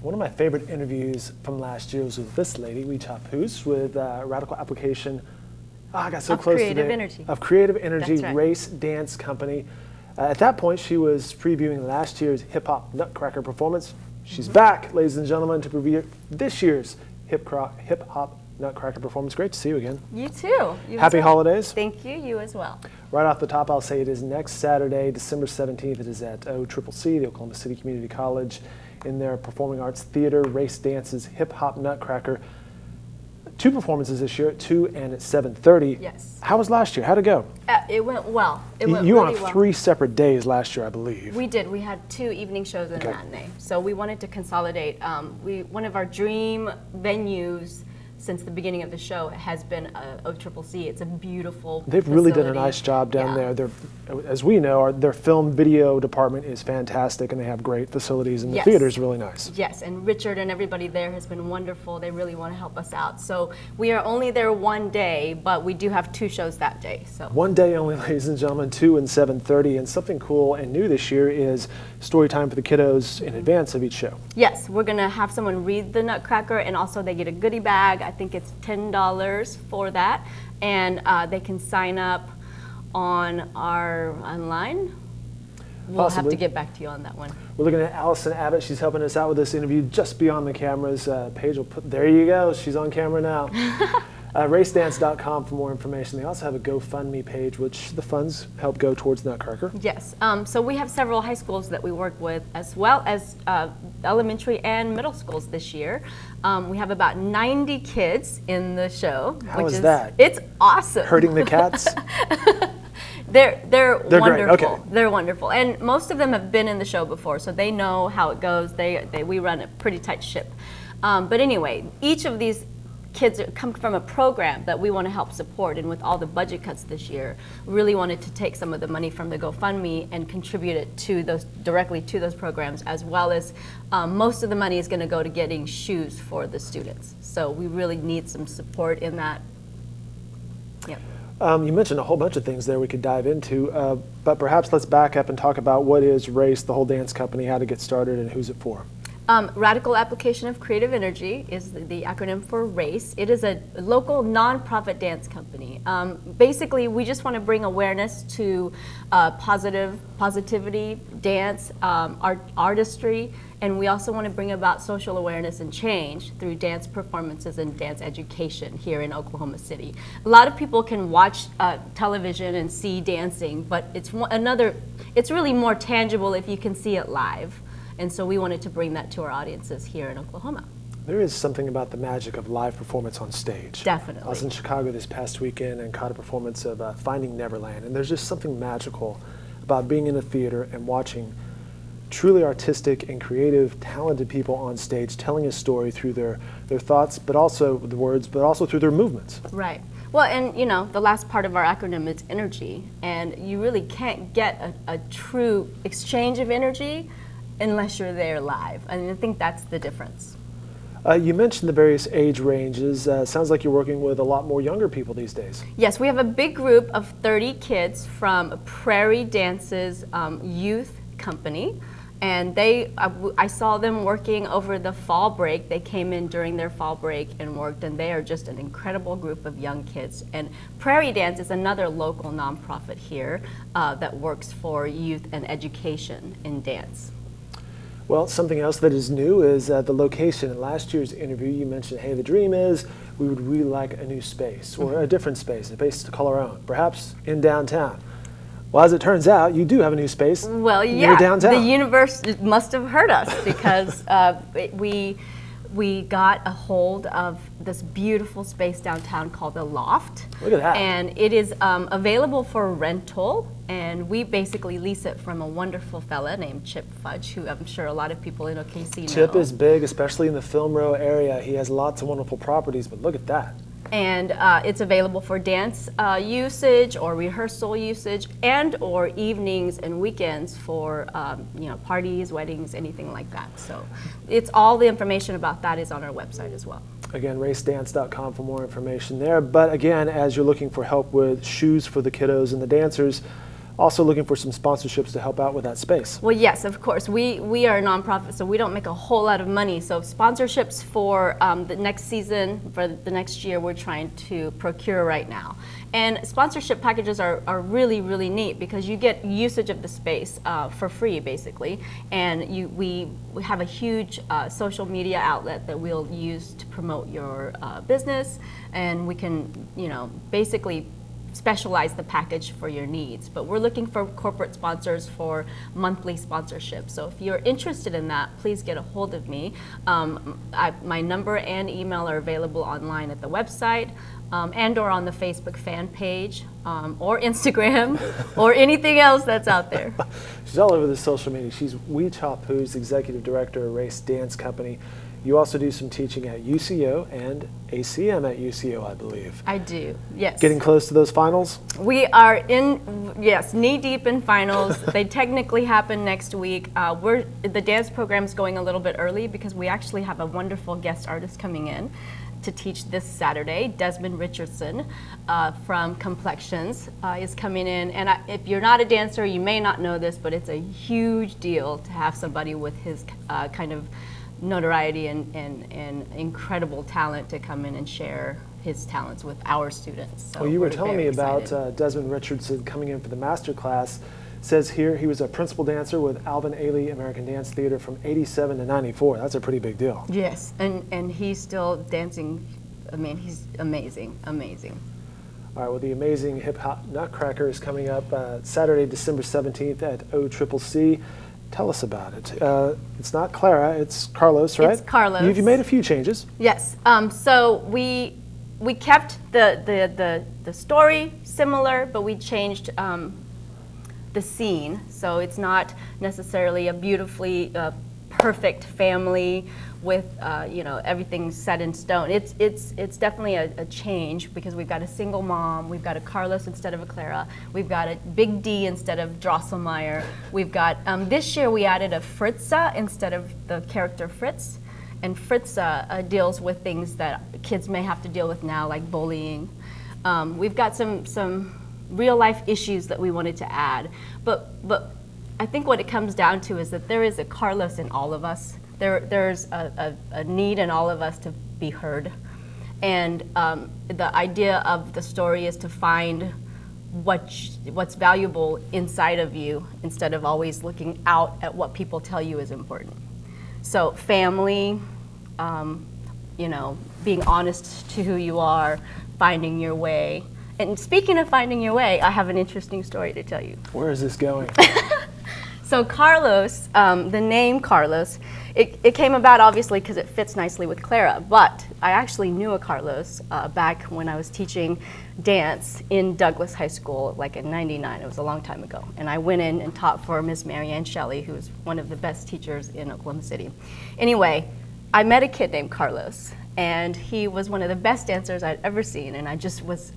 One of my favorite interviews from last year was with this lady, We Chop Hoos, with Radical Application. I got so close Creative today. Energy. Of Creative Energy That's right. Race Dance Company. At that point, she was previewing last year's Hip Hop Nutcracker performance. She's back, ladies and gentlemen, to preview this year's Hip Hop Nutcracker performance. Great to see you again. You too. You Happy as well. holidays. Thank you. You as well. Right off the top, I'll say it is next Saturday, December 17th. It is at OCCC, the Oklahoma City Community College, in their Performing Arts Theater, Race Dances, Hip Hop Nutcracker. 2 performances this year, at 2 and at 7:30. Yes. How was last year? How'd it go? It went well. It went You were really on well. 3 separate days last year, I believe. We did. We had 2 evening shows and a matinee. So we wanted to consolidate. One of our dream venues since the beginning of the show has been OCCC. It's a beautiful They've really done a facility. nice job down Yeah. there. As we know, their film video department is fantastic, and they have great facilities, and Yes. the theater is really nice. Yes, and Richard and everybody there has been wonderful. They really want to help us out. So we are only there one day, but we do have 2 shows that day. So One day only, ladies and gentlemen, 2 and 7:30, and something cool and new this year is story time for the kiddos in advance of each show. yes, we're gonna have someone read the Nutcracker, and also they get a goodie bag. I think it's $10 for that, and they can sign up on our online. We'll have Possibly. to get back to you on that one. We're looking at Allison Abbott. She's helping us out with this interview just beyond the cameras. Paige will put, there you go. She's on camera now. Racedance.com for more information. They also have a GoFundMe page, which the funds help go towards Nutcracker. Yes, so we have several high schools that we work with, as well as elementary and middle schools this year. We have about 90 kids in the show. How which is that? It's awesome. Hurting the cats? They're They're wonderful. great, okay. They're wonderful, and most of them have been in the show before, so they know how it goes. We run a pretty tight ship. But anyway, each of these kids come from a program that we want to help support, and with all the budget cuts this year, we really wanted to take some of the money from the GoFundMe and contribute it to those directly to those programs, as well as most of the money is going to go to getting shoes for the students. So we really need some support in that. Yep. You mentioned a whole bunch of things there we could dive into, but perhaps let's back up and talk about what is RACE, the whole dance company, how to get started, and who's it for. Radical Application of Creative Energy is the acronym for RACE. It is a local nonprofit dance company. Basically, we just want to bring awareness to positivity, dance, artistry, and we also want to bring about social awareness and change through dance performances and dance education here in Oklahoma City. A lot of people can watch television and see dancing, but it's really more tangible if you can see it live. And so we wanted to bring that to our audiences here in Oklahoma. There is something about the magic of live performance on stage. Definitely. I was in Chicago this past weekend and caught a performance of Finding Neverland, and there's just something magical about being in a theater and watching truly artistic and creative, talented people on stage telling a story through their thoughts, but also the words, but also through their movements. Right. Well, and you know, the last part of our acronym is energy, and you really can't get a true exchange of energy unless you're there live. And I think that's the difference. You mentioned the various age ranges. Sounds like you're working with a lot more younger people these days. Yes, we have a big group of 30 kids from Prairie Dance's youth company. And I saw them working over the fall break. They came in during their fall break and worked, and they are just an incredible group of young kids. And Prairie Dance is another local nonprofit here that works for youth and education in dance. Well, something else that is new is the location. In last year's interview, you mentioned, hey, the dream is we would really like a new space or a different space, a space to call our own, perhaps in downtown. Well, as it turns out, you do have a new space near downtown. The universe must have heard us because we got a hold of this beautiful space downtown called the Loft. Look at that. And it is available for rental, and we basically lease it from a wonderful fella named Chip Fudge, who I'm sure a lot of people in OKC know. Chip is big, especially in the Film Row area. He has lots of wonderful properties, but look at that. And it's available for dance usage or rehearsal usage, and or evenings and weekends for parties, weddings, anything like that. So it's all the information about that is on our website as well. Again, racedance.com for more information there. But again, as you're looking for help with shoes for the kiddos and the dancers, also looking for some sponsorships to help out with that space. Well, yes, of course. We are a nonprofit, so we don't make a whole lot of money. So sponsorships for the next season, for the next year, we're trying to procure right now. And sponsorship packages are really, really neat because you get usage of the space for free, basically. And we have a huge social media outlet that we'll use to promote your business, and we can, basically specialize the package for your needs. But we're looking for corporate sponsors for monthly sponsorship. So if you're interested in that, please get a hold of me. My number and email are available online at the website and or on the Facebook fan page or Instagram or anything else that's out there. She's all over the social media. She's Wee Chop Who's executive director of Race Dance Company. You also do some teaching at UCO and ACM at UCO, I believe. I do, yes. Getting close to those finals? We are knee deep in finals. They technically happen next week. The dance program's going a little bit early because we actually have a wonderful guest artist coming in to teach this Saturday. Desmond Richardson from Complexions is coming in. And if you're not a dancer, you may not know this, but it's a huge deal to have somebody with his kind of notoriety and incredible talent to come in and share his talents with our students. So well, you were telling me about Desmond Richardson coming in for the master class. Says here he was a principal dancer with Alvin Ailey American Dance Theater from '87 to '94. That's a pretty big deal. Yes, and he's still dancing. I mean, he's amazing. All right, well, the amazing Hip Hop Nutcracker is coming up Saturday, December 17th at OCCC. Tell us about it. It's not Clara, it's Carlos, right? It's Carlos. You made a few changes. Yes. So we kept the story similar, but we changed the scene. So it's not necessarily a beautifully perfect family with everything set in stone. It's definitely a change because we've got a single mom, we've got a Carlos instead of a Clara, we've got a big D instead of Drosselmeyer. We've got this year we added a Fritza instead of the character Fritz, and Fritza deals with things that kids may have to deal with now, like bullying. We've got some real life issues that we wanted to add, but I think what it comes down to is that there is a Carlos in all of us. There's a need in all of us to be heard. And the idea of the story is to find what's valuable inside of you instead of always looking out at what people tell you is important. So family, being honest to who you are, finding your way. And speaking of finding your way, I have an interesting story to tell you. Where is this going? So Carlos, the name Carlos, it came about obviously because it fits nicely with Clara, but I actually knew a Carlos back when I was teaching dance in Douglas High School, like in '99. It was a long time ago. And I went in and taught for Miss Marianne Shelley, who was one of the best teachers in Oklahoma City. Anyway, I met a kid named Carlos, and he was one of the best dancers I'd ever seen, and I just was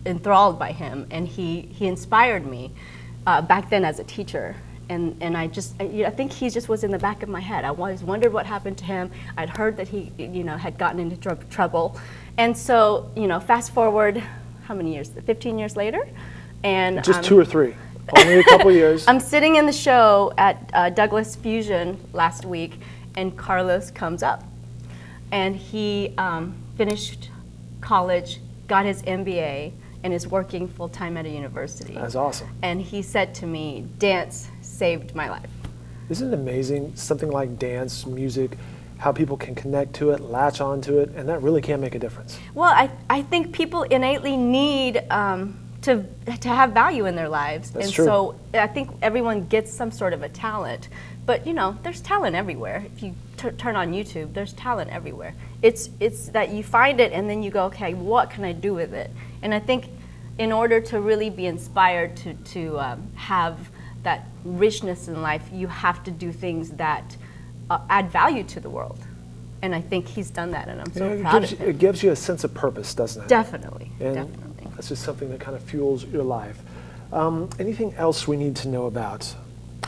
enthralled by him, and he inspired me back then as a teacher. And I think he just was in the back of my head. I always wondered what happened to him. I'd heard that he, had gotten into trouble. And so, fast forward, how many years? 15 years later? And just 2 or 3. Only a couple years. I'm sitting in the show at Douglas Fusion last week, and Carlos comes up. And he finished college, got his MBA, and is working full-time at a university. That's awesome. And he said to me, dance saved my life. Isn't it amazing, something like dance, music, how people can connect to it, latch onto it, and that really can make a difference? Well, I think people innately need to have value in their lives. That's and true. So I think everyone gets some sort of a talent. But there's talent everywhere. If you turn on YouTube, there's talent everywhere. It's that you find it and then you go, okay, what can I do with it? And I think in order to really be inspired to have that richness in life, you have to do things that add value to the world. And I think he's done that, and I'm so proud of him. It gives you a sense of purpose, doesn't it? Definitely, and definitely. That's just something that kind of fuels your life. Anything else we need to know about?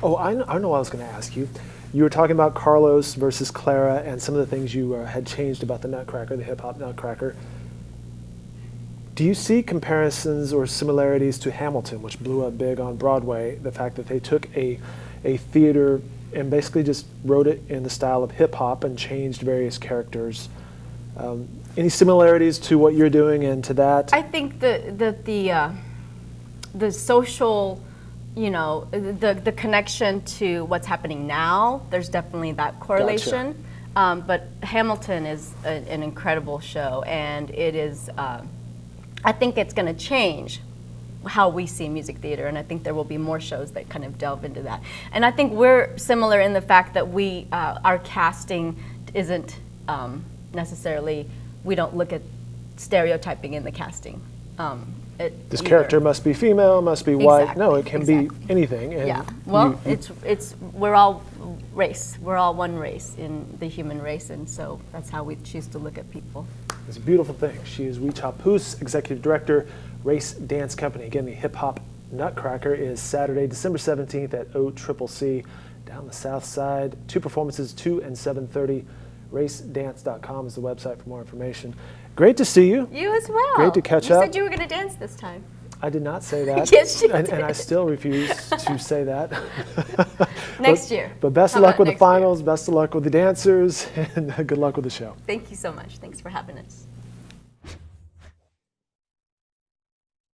Oh, I know what I was going to ask you. You were talking about Carlos versus Clara and some of the things you had changed about the Nutcracker, the Hip Hop Nutcracker. Do you see comparisons or similarities to Hamilton, which blew up big on Broadway? The fact that they took a theater and basically just wrote it in the style of hip hop and changed various characters. Any similarities to what you're doing and to that? I think the social, the connection to what's happening now, there's definitely that correlation. Gotcha. But Hamilton is an incredible show, and it is, I think it's going to change how we see music theater, and I think there will be more shows that kind of delve into that. And I think we're similar in the fact that our casting isn't necessarily, we don't look at stereotyping in the casting. This character must be female, must be white. Exactly, No, it can be anything. And yeah. Well, we're all race. We're all one race in the human race, and so that's how we choose to look at people. It's a beautiful thing. She is Weecha Poos, Executive Director, Race Dance Company. Again, the Hip Hop Nutcracker is Saturday, December 17th at OCCC down the south side. 2 performances, 2 and 7:30. RaceDance.com is the website for more information. Great to see you. You as well. Great to catch up. You said you were going to dance this time. I did not say that. Yes, you did. And I still refuse to say that. Next year. But best of luck with the finals, best of luck with the dancers, and good luck with the show. Thank you so much. Thanks for having us.